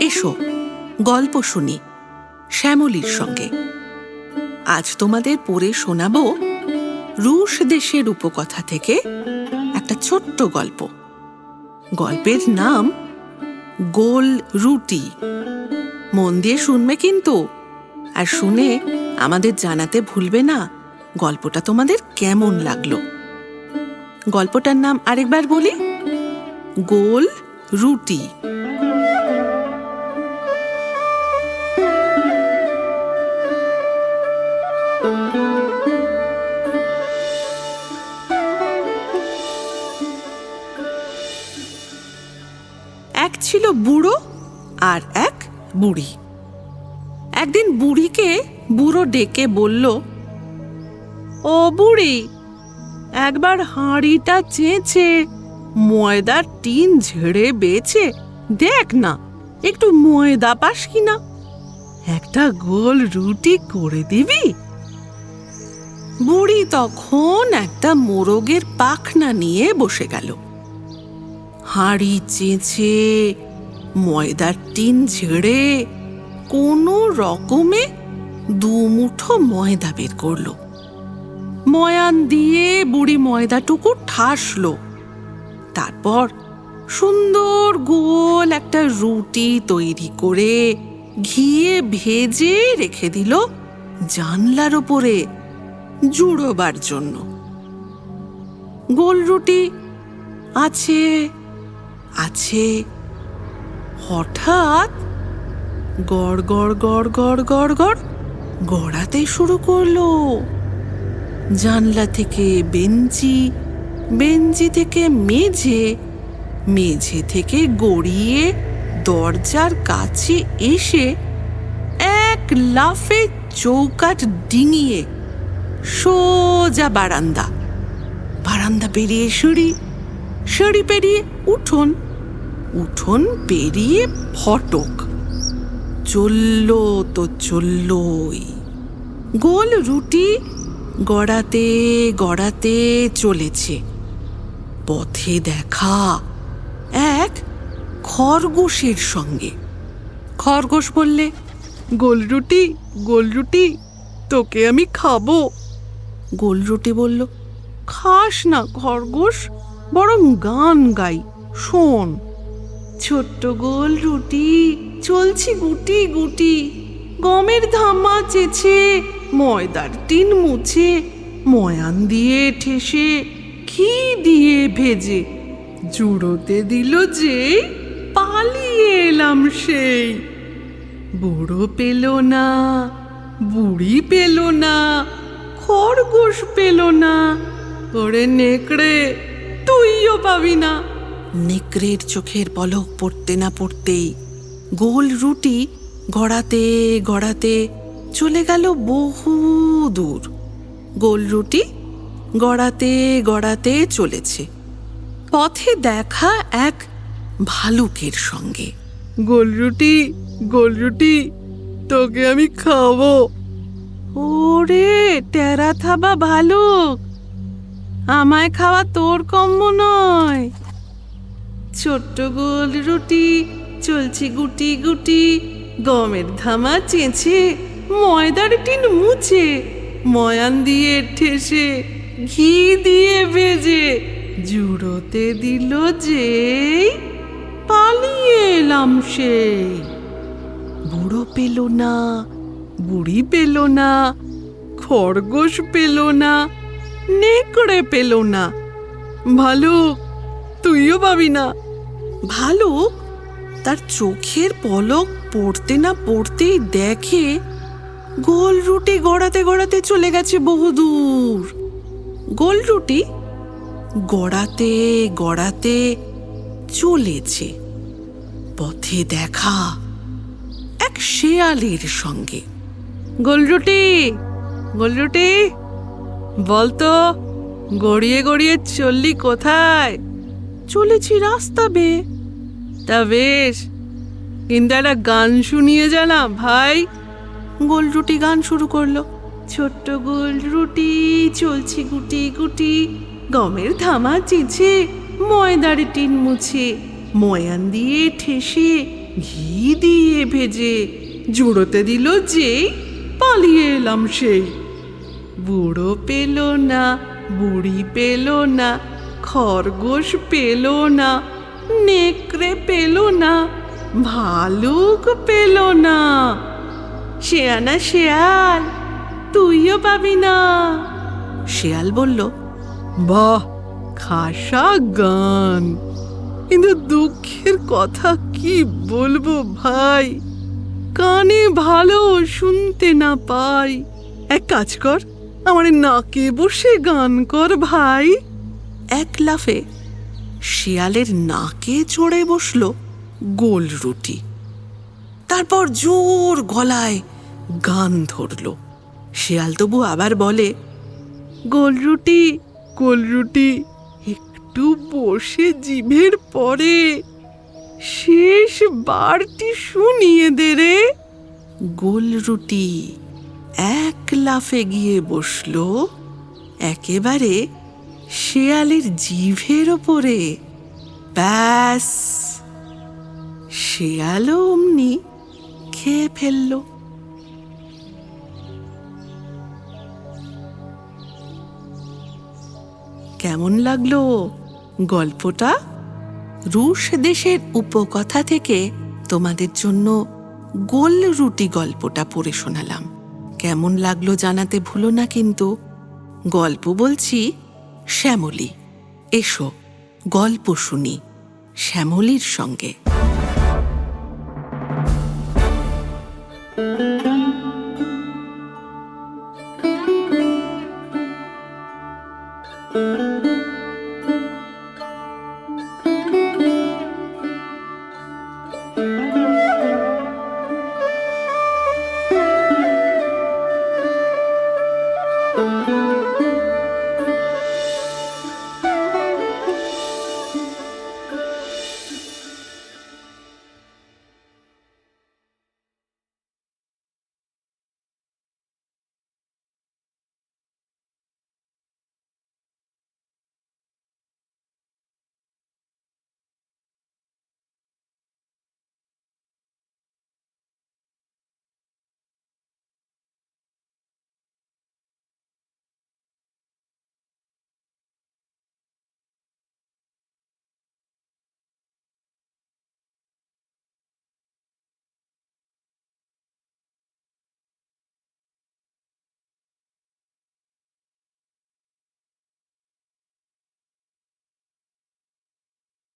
এসো গল্প শুনি শ্যামলীর সঙ্গে। আজ তোমাদের পড়ে শোনাব রুশ দেশের উপকথা থেকে একটা ছোট্ট গল্প। গল্পের নাম গোল রুটি। মন দিয়ে শুনবে কিন্তু, আর শুনে আমাদের জানাতে ভুলবে না গল্পটা তোমাদের কেমন লাগলো। গল্পটার নাম আরেকবার বলি, গোল রুটি। এক ছিল বুড়ো আর এক বুড়ি। একদিন বুড়িকে বুড়ো ডেকে বলল, ও বুড়ি, একবার হাঁড়িটা চেঁচে ময়দার টিন ঝেড়ে বেচে দেখ না, একটু ময়দা পাস কিনা, একটা গোল রুটি করে দিবি। বুড়ি তখন একটা মোরগের পাখনা নিয়ে বসে গেল। হাঁড়ি চেঁচে ময়দার টিন ঝেড়ে কোনো রকমে 2 মুঠো ময়দা বের করলো। ময়ান দিয়ে বুড়ি ময়দাটুকু ঠাসলো। তারপর সুন্দর গোল একটা রুটি তৈরি করে ঘিয়ে ভেজে রেখে দিল জানলার ওপরে জুড়োবার জন্য। গোল রুটি আছে আছে, হঠাৎ গড় গড় গড় গড় গড় গড় গড়াতে শুরু করলো। জানলা থেকে বেঞ্চি, বেঞ্চি থেকে মেঝে, মেঝে থেকে গড়িয়ে দরজার কাছে এসে এক লাফে চৌকাঠ ডিঙিয়ে সোজা বারান্দা, বারান্দা পেরিয়ে সিঁড়ি, সিঁড়ি পেরিয়ে উঠোন, উঠোন পেরিয়ে ফটক। চলল তো চললই। গোল রুটি গড়াতে গড়াতে চলেছে। পথে দেখা এক খরগোশের সঙ্গে। খরগোশ বললে, গোল রুটি, তোকে আমি খাবো। গোল রুটি বলল, খাস না খরগোশ, বরং গান গাই, শোন। ছোট্ট গোল রুটি চলছি গুটি গুটি, গমের ধামা চেছে ময়দার টিন মুছে, ময়ান দিয়ে ঠেসে ঘি দিয়ে ভেজে জুড়োতে দিল যে পালিয়ে এলাম সেই। বুড়ো পেল না, বুড়ি পেল না, খরগোশ পেল না, ওরে নেকড়ে তুইও পাবি না। নেকড়ের চোখের পলক পড়তে না পড়তেই গোল রুটি গড়াতে গড়াতে চলে গেল বহু দূর। গোল রুটি গড়াতে গড়াতে চলেছে। পথে দেখা এক ভালুকের সঙ্গে। গোল রুটি, তোকে আমি খাবো। ওরে টেরা থাবা ভালুক, আমায় খাওয়া তোর কম্ম নয়। ছোট্ট গোল রুটি চলছি গুটি গুটি, গমের ধামা চেঁচে ময়দার টিন মুছে, ময়ান দিয়ে ঠেসে ঘি দিয়ে ভেজে জুড়োতে দিল যে পালিয়ে এলাম সেই। বুড়ো পেল না, বুড়ি পেল না, খরগোশ পেল না, নেকড়ে পেল না, ভালুক তুইও পাবি না। ভালুক তার চোখের পলক পড়তে না পড়তেই দেখে গোল রুটি গড়াতে গড়াতে চলে গেছে বহুদূর। গোল রুটি গড়াতে গড়াতে চলেছে। পথে দেখা এক শেয়ালের সঙ্গে। গোল রুটি বলতো, গড়িয়ে গড়িয়ে চললি কোথায়? চলেছি রাস্তা বেয়ে। তা বেশ, কিন্তু একটা গান শুনিয়ে জানা ভাই। গোল রুটি গান শুরু করলো। ছোট্ট গোল রুটি চলছি গুটি গুটি, গমের ধামা চেঁচে ময়দার টিন মুছে ময়ান দিয়ে ঠেসে ঘি দিয়ে ভেজে জুড়োতে দিল যে পালিয়ে এলাম সেই। বুড়ো পেল না, বুড়ি পেল না, খরগোশ পেল না, নেকড়ে পেল না, ভালুক পেল না। শেয়ানা শেয়াল, তুইও পাবি না। শেয়াল বলল, বাহ, খাসা গান, কিন্তু দুঃখের কথা কি বলবো ভাই, কানে ভালো শুনতে না পাই। এক কাজ কর, আমার নাকে বসে গান কর ভাই। এক লাফে শিয়ালের নাকে চড়ে বসলো গোল রুটি। তারপর জোর গলায় গান ধরল। শিয়াল তবু আবার বলে, গোল রুটি, গোল রুটি, একটু বসে জিভের পরে শেষ বারটি শুনিয়ে দে রে। গোল রুটি এক লাফে গিয়ে বসলো একেবারে শেয়ালের জিভের ওপরে। ব্যাস, শেয়ালও অমনি খেয়ে ফেলল। কেমন লাগলো গল্পটা? রুশ দেশের উপকথা থেকে তোমাদের জন্য গোল রুটি গল্পটা পড়ে শোনালাম। কেমন লাগলো জানাতে ভুলো না কিন্তু। গল্প বলছি শ্যামলী। এসো গল্প শুনি শ্যামলীর সঙ্গে।